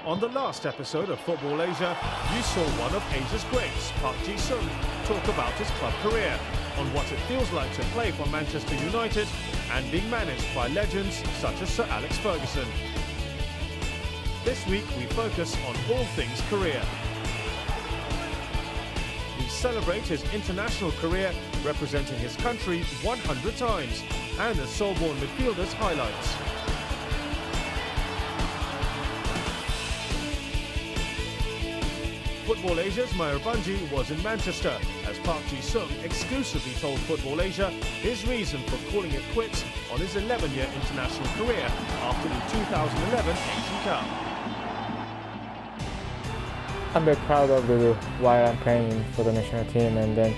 On the last episode of Football Asia, you saw one of Asia's greats, Park Ji-sung, talk about his club career, on what it feels like to play for Manchester United and being managed by legends such as Sir Alex Ferguson. This week we focus on all things career. We celebrate his international career representing his country 100 times and the Soulborn midfielder's highlights. Football Asia's Mayurbhanji was in Manchester as Park Ji-sung exclusively told Football Asia his reason for calling it quits on his 11-year international career after the 2011 Asian Cup. I'm very proud of why I'm playing for the national team, and then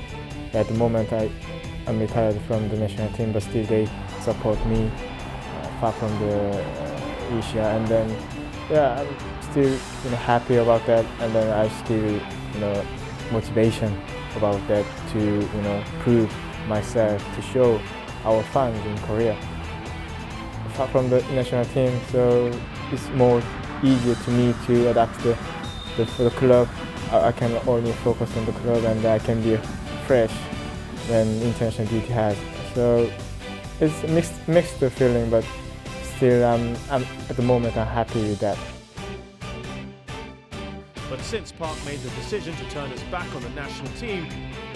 at the moment I'm retired from the national team, but still they support me far from the Asia, and then I'm still happy about that, and then I still motivation about that to prove myself, to show our fans in Korea. Far from the national team, so it's more easier to me to adapt for the club. I can only focus on the club, and I can be fresh when international duty has. So it's a mixed feeling, but still I'm at the moment I'm happy with that. But since Park made the decision to turn his back on the national team,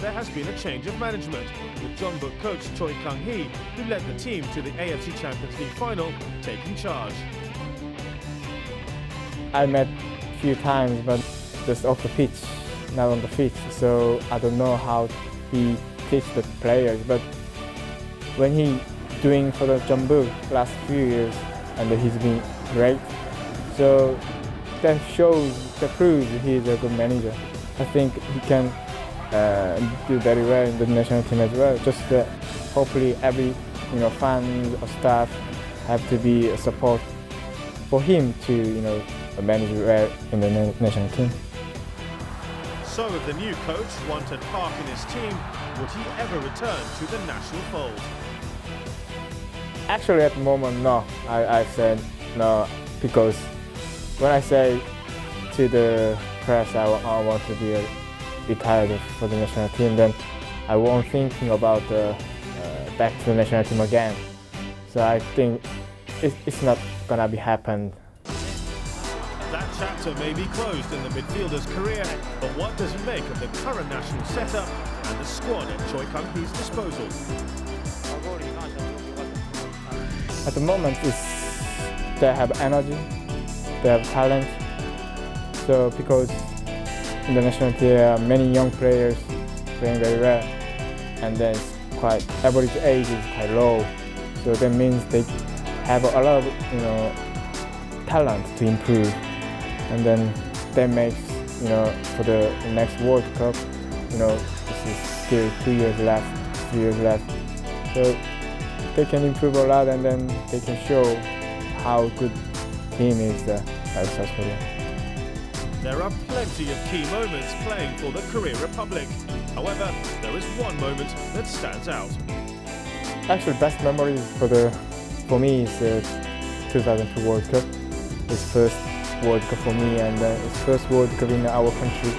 there has been a change of management, with Jeonbuk coach Choi Kang-hee, who led the team to the AFC Champions League final, taking charge. I met a few times, but just off the pitch, not on the pitch, so I don't know how he teach the players. But when he doing for the Jeonbuk last few years, and he's been great, so that proves he's a good manager. I think he can do very well in the national team as well. Just hopefully every fans or staff have to be a support for him to manage well in the national team. So if the new coach wanted Park in his team, would he ever return to the national fold? Actually, at the moment, no. I said no, because when I say to the press I want to be retired for the national team, then I won't thinking about back to the national team again. So I think it's not gonna be happen. That chapter may be closed in the midfielder's career, but what does he make of the current national setup and the squad at Choi Kang-hee's disposal? At the moment, they have energy, they have talent. So because in the national team there are many young players playing very well, and then average age is quite low. So that means they have a lot of talent to improve, and then that makes for the next World Cup, this is still 2 years left, 3 years left. So they can improve a lot, and then they can show how good team is South Korea. There are plenty of key moments playing for the Korea Republic. However, there is one moment that stands out. Actually, best memories for me is the 2002 World Cup. It's first World Cup for me, and it's first World Cup in our country.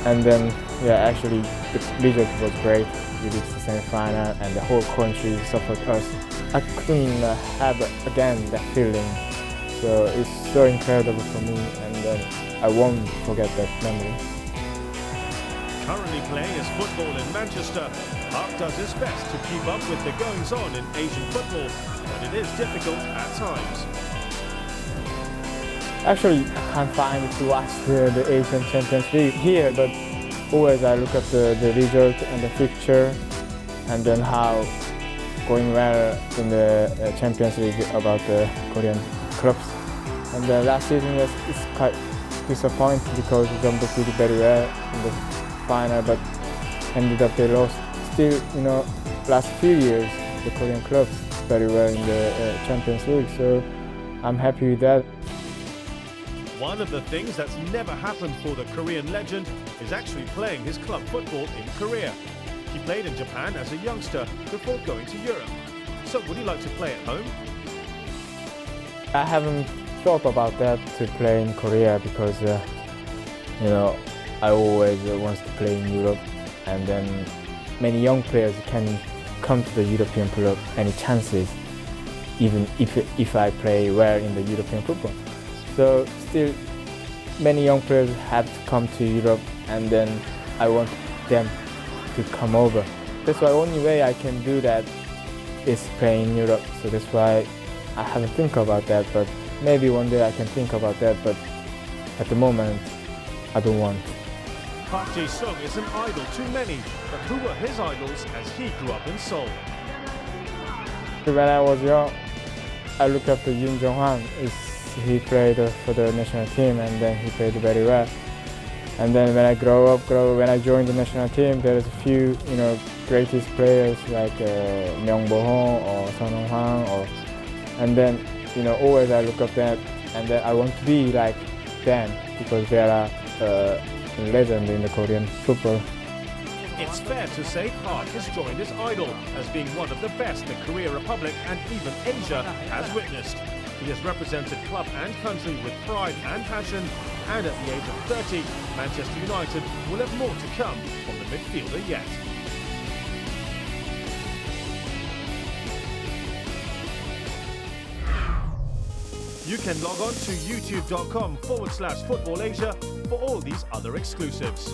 And then, actually, the result was great. We reached the semi-final, and the whole country supported us. I couldn't have again that feeling. So it's so incredible for me, and I won't forget that memory. Currently playing his football in Manchester, Park does his best to keep up with the goings-on in Asian football, but it is difficult at times. Actually, I can't find to watch the Asian Champions League here, but always I look at the result and the fixture, and then how going well in the Champions League about the Korean clubs. And last season it's quite disappointing because Jeonbuk did very well in the final, but ended up they lost. Still, last few years the Korean clubs very well in the Champions League, so I'm happy with that. One of the things that's never happened for the Korean legend is actually playing his club football in Korea. He played in Japan as a youngster before going to Europe. So would he like to play at home? I haven't thought about that to play in Korea because I always want to play in Europe, and then many young players can come to the European club any chances, even if I play well in the European football. So still, many young players have to come to Europe, and then I want them to come over. That's why only way I can do that is play in Europe. So that's why I haven't think about that, but maybe one day I can think about that, but at the moment I don't want. Park Ji-sung is an idol to many, but who were his idols as he grew up in Seoul? When I was young, I looked up to Yoon Jong-han. He played for the national team, and then he played very well. And then when I when I joined the national team, there's a few, greatest players like Myung Bo-hong or Son Hong-hwan, and then, always I look up that, and then I want to be like them because they are legend in the Korean football. It's fair to say Park has joined his idol as being one of the best the Korea Republic and even Asia has witnessed. He has represented club and country with pride and passion, and at the age of 30, Manchester United will have more to come from the midfielder yet. You can log on to youtube.com/FootballAsia for all these other exclusives.